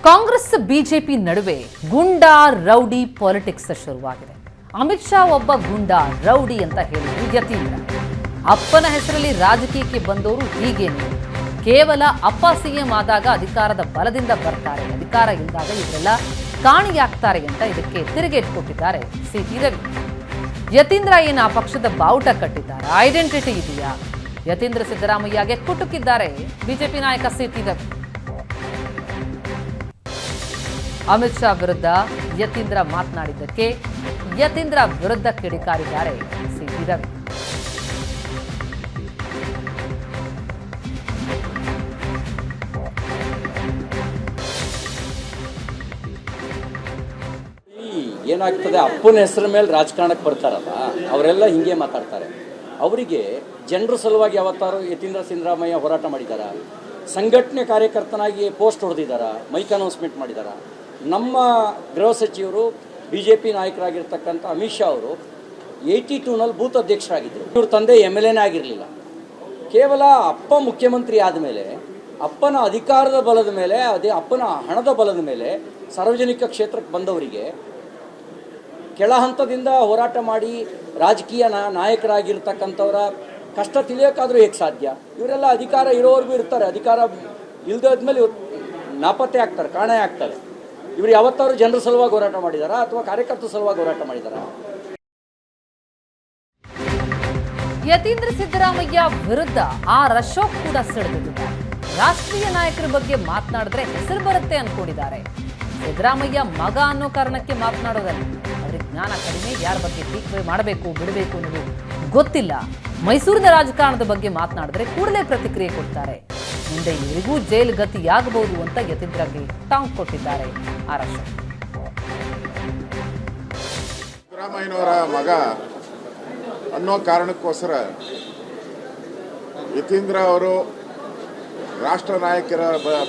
Congress BJP ನಡುವೆ goonda rowdy politics ಶುರುವಾಗಿದೆ. ಅಮಿತ್ ಶಾ ಒಬ್ಬ ಗುಂಡಾ ರೌಡಿ ಅಂತ ಹೇಳಿದ್ರು ಯತೀಂದ್ರ. ಅಪ್ಪನ ಹೆಸರಲ್ಲಿ ರಾಜಕೀಯಕ್ಕೆ ಬಂದವರು ಹೀಗೇನೆ, ಕೇವಲ ಅಪ್ಪ ಸಿಎಂ ಆದಾಗ ಅಧಿಕಾರದ ಬಲದಿಂದ ಬರ್ತಾರೆ, ಅಧಿಕಾರ ಇಲ್ಲದಾಗ ಇವರೆಲ್ಲ ಕಾಣಿಯಾಗ್ತಾರೆ ಅಂತ ಇದಕ್ಕೆ ತಿರುಗೇಟು ಕೊಟ್ಟಿದ್ದಾರೆ ಸಿಟಿ ರವಿ. ಯತೀಂದ್ರ ಏನು ಆ ಪಕ್ಷದ ಬಾವುಟ ಕಟ್ಟಿದ್ದಾರೆ, ಐಡೆಂಟಿಟಿ ಇದೆಯಾ? ಯತೀಂದ್ರ ಸಿದ್ದರಾಮಯ್ಯಗೆ ಕುಟುಕಿದ್ದಾರೆ ಬಿಜೆಪಿ ನಾಯಕ ಸಿಟಿ ರವಿ. ಅಮಿತ್ ಶಾ ವಿರುದ್ಧ ಯತೀಂದ್ರ ಮಾತನಾಡಿದ್ದಕ್ಕೆ ಯತೀಂದ್ರ ವಿರುದ್ಧ ಕಿಡಿಕಾರಿದ್ದಾರೆ ಸಿಟಿ ರವಿ. ಏನಾಗ್ತದೆ, ಅಪ್ಪನ ಹೆಸರ ಮೇಲೆ ರಾಜಕಾರಣಕ್ಕೆ ಬರ್ತಾರಲ್ಲ ಅವರೆಲ್ಲ ಹಿಂಗೆ ಮಾತಾಡ್ತಾರೆ. ಅವರಿಗೆ ಜನರ ಸಲುವಾಗಿ ಯಾವತ್ತಾರು ಯತೀಂದ್ರ ಸಿದ್ದರಾಮಯ್ಯ ಹೋರಾಟ ಮಾಡಿದಾರ? ಸಂಘಟನೆ ಕಾರ್ಯಕರ್ತನಾಗಿ ಪೋಸ್ಟ್ ಹೊಡೆದಿದ್ದಾರಾ? ಮೈಕ್ ಅನೌನ್ಸ್ಮೆಂಟ್ ಮಾಡಿದಾರ? ನಮ್ಮ ಗೃಹ ಸಚಿವರು BJP ನಾಯಕರಾಗಿರ್ತಕ್ಕಂಥ ಅಮಿತ್ ಶಾ ಅವರು 82ನಲ್ಲಿ ಬೂತ್ ಅಧ್ಯಕ್ಷರಾಗಿದ್ದರು. ಇವ್ರ ತಂದೆ MLAನೇ ಆಗಿರಲಿಲ್ಲ. ಕೇವಲ ಅಪ್ಪ ಮುಖ್ಯಮಂತ್ರಿ ಆದಮೇಲೆ, ಅಪ್ಪನ ಅಧಿಕಾರದ ಬಲದ ಮೇಲೆ, ಅದೇ ಅಪ್ಪನ ಹಣದ ಬಲದ ಮೇಲೆ ಸಾರ್ವಜನಿಕ ಕ್ಷೇತ್ರಕ್ಕೆ ಬಂದವರಿಗೆ ಕೆಳ ಹಂತದಿಂದ ಹೋರಾಟ ಮಾಡಿ ರಾಜಕೀಯ ನಾಯಕರಾಗಿರ್ತಕ್ಕಂಥವರ ಕಷ್ಟ ತಿಳಿಯೋಕ್ಕಾದರೂ ಹೇಗೆ ಸಾಧ್ಯ? ಇವರೆಲ್ಲ ಅಧಿಕಾರ ಇರೋವರೆಗೂ ಇರ್ತಾರೆ, ಅಧಿಕಾರ ಇಲ್ಲದಾದ್ಮೇಲೆ ಇವ್ರು ನಾಪತ್ತೆ ಆಗ್ತಾರೆ, ಕಾಣೆ ಆಗ್ತಾರೆ. ಇವರು ಯಾವತ್ತಾದ್ರು ಜನರ ಸಲುವಾಗಿ ಹೋರಾಟ ಮಾಡಿದಾರಾ ಅಥವಾ ಕಾರ್ಯಕರ್ತರ ಸಲುವಾಗಿ ಹೋರಾಟ ಮಾಡಿದಾರಾ? ಯತೀಂದ್ರ ಸಿದ್ದರಾಮಯ್ಯ ವಿರುದ್ಧ ಅಶೋಕ್ ಕೂಡ ಸಿಡಿದಿದ್ದಾರೆ. ರಾಷ್ಟ್ರೀಯ ನಾಯಕರ ಬಗ್ಗೆ ಮಾತನಾಡಿದ್ರೆ ಹೆಸರು ಬರುತ್ತೆ ಅನ್ಕೊಂಡಿದ್ದಾರೆ. ಸಿದ್ದರಾಮಯ್ಯ ಮಗ ಅನ್ನೋ ಕಾರಣಕ್ಕೆ ಮಾತನಾಡೋದಲ್ಲ, ಅವ್ರಿಗೆ ಜ್ಞಾನ ಕಡಿಮೆ, ಯಾರ ಬಗ್ಗೆ ಟೀಕೆ ಮಾಡಬೇಕು ಬಿಡಬೇಕು ಅನ್ನೋದು ಗೊತ್ತಿಲ್ಲ. ಮೈಸೂರಿನ ರಾಜಕಾರಣದ ಬಗ್ಗೆ ಮಾತನಾಡಿದ್ರೆ ಕೂಡಲೇ ಪ್ರತಿಕ್ರಿಯೆ ಕೊಡ್ತಾರೆ. ಮುಂದೆ ಇವರಿಗೂ ಜೈಲು ಗತಿಯಾಗಬಹುದು ಅಂತ ಯತೀಂದ್ರಗೆ ಟಾಂಗ್ ಕೊಟ್ಟಿದ್ದಾರೆ ಅಶೋಕ್. ಸಿದ್ದರಾಮಯ್ಯನವರ ಮಗ ಅನ್ನೋ ಕಾರಣಕ್ಕೋಸ್ಕರ ಯತೀಂದ್ರ ಅವರು ರಾಷ್ಟ್ರ ನಾಯಕರ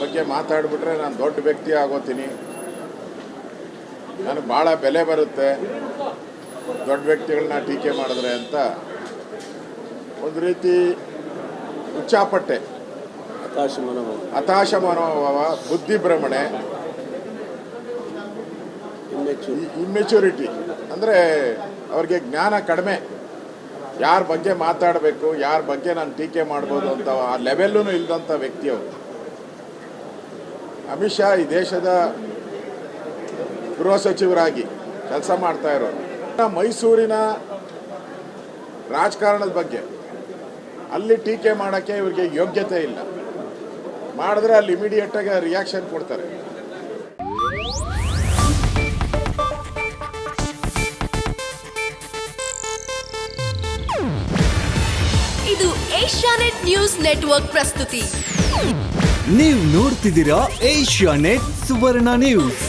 ಬಗ್ಗೆ ಮಾತಾಡಿಬಿಟ್ರೆ ನಾನು ದೊಡ್ಡ ವ್ಯಕ್ತಿ ಆಗೋತೀನಿ, ನನಗೆ ಭಾಳ ಬೆಲೆ ಬರುತ್ತೆ ದೊಡ್ಡ ವ್ಯಕ್ತಿಗಳನ್ನ ಟೀಕೆ ಮಾಡಿದ್ರೆ ಅಂತ ಒಂದು ರೀತಿ ಉಚ್ಚಾಪಟ್ಟೆ, ಹತಾಶ ಮನೋಭಾವ, ಬುದ್ಧಿಭ್ರಮಣೆ, ಇಮ್ಮೆಚುರಿಟಿ, ಅಂದರೆ ಅವ್ರಿಗೆ ಜ್ಞಾನ ಕಡಿಮೆ, ಯಾರ ಬಗ್ಗೆ ಮಾತಾಡಬೇಕು, ಯಾರ ಬಗ್ಗೆ ನಾನು ಟೀಕೆ ಮಾಡ್ಬೋದು ಅಂತ ಆ ಲೆವೆಲ್ಲೂ ಇಲ್ಲದಂಥ ವ್ಯಕ್ತಿ ಅವರು. ಅಮಿತ್ ಶಾ ಈ ದೇಶದ ಗೃಹ ಸಚಿವರಾಗಿ ಕೆಲಸ ಮಾಡ್ತಾ ಇರೋರು. ಮೈಸೂರಿನ ರಾಜಕಾರಣದ ಬಗ್ಗೆ ಅಲ್ಲಿ ಟೀಕೆ ಮಾಡೋಕ್ಕೆ ಇವರಿಗೆ ಯೋಗ್ಯತೆ ಇಲ್ಲ. ಮಾಡಿದ್ರೆ ಅಲ್ಲಿ ಇಮಿಡಿಯೇಟಾಗಿ ರಿಯಾಕ್ಷನ್ ಕೊಡ್ತಾರೆ. ಇದು ಏಷ್ಯಾನೆಟ್ ನ್ಯೂಸ್ ನೆಟ್ವರ್ಕ್ ಪ್ರಸ್ತುತಿ. ನೀವು ನೋಡ್ತಿದ್ದೀರಾ ಏಷ್ಯಾನೆಟ್ ಸುವರ್ಣ ನ್ಯೂಸ್.